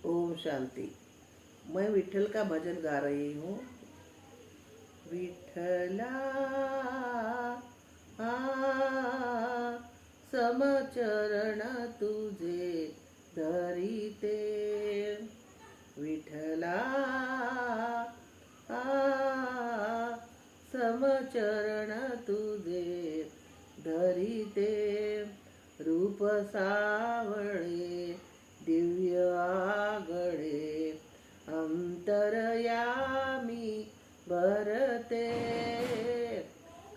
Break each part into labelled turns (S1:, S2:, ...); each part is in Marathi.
S1: ओम शांति। मैं विठल का भजन गा रही हूँ। विठला आ समचरण तुझे धरिते, विठला आ समचरण तुझे धरिते, रूप सावळे दिव्य आगळे अंतरयामी भरते,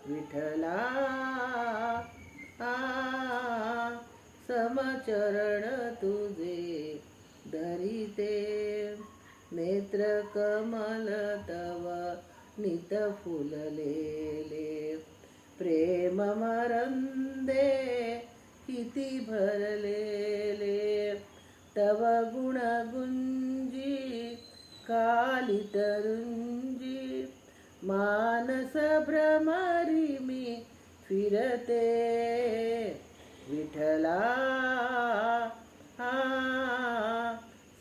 S1: विठला आ समचरण तुझे धरिते, नेत्र कमल तव नित फुललेले, प्रेम मरंदे किती भरलेले, तव गुण गुंजी कालित रुंजी, मानस भ्रमरी मी फिरते, विठला आ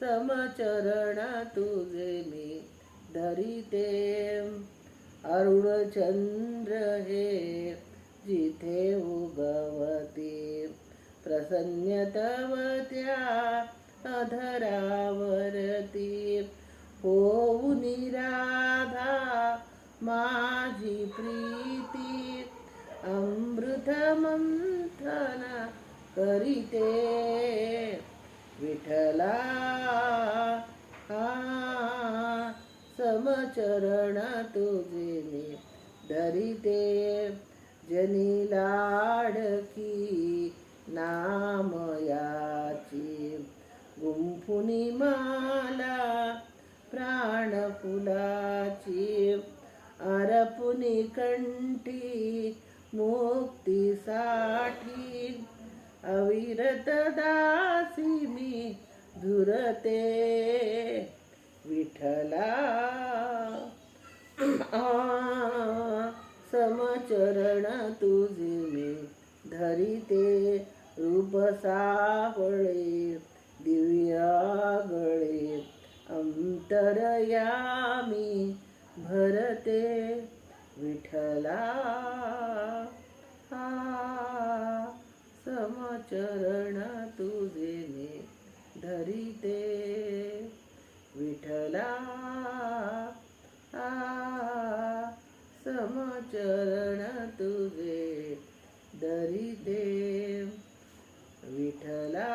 S1: समचरण तुझे मी धरिते, अरुण चंद्र हे जिथे उगवते, प्रसन्न तव त्या अधरावरती, होऊनी राधा माझी प्रीती, अमृत मंथन करीते, विठला आ समचरण तुझे मी धरिते, जनी लाडकी नाम याची, गुंफुनी माला प्राण फुलाची, अर्पुनी कंठी मुक्तीसाठी, अविरत दासी मी धुरते, विठला समचरण तुझे मी धरिते, रूप सावळे दिव्य आगळे अंतरयामी भरते, विठला आ समचरण तुझे मी धरिते, विठला आ समचरण तुझे धरिते, विठला।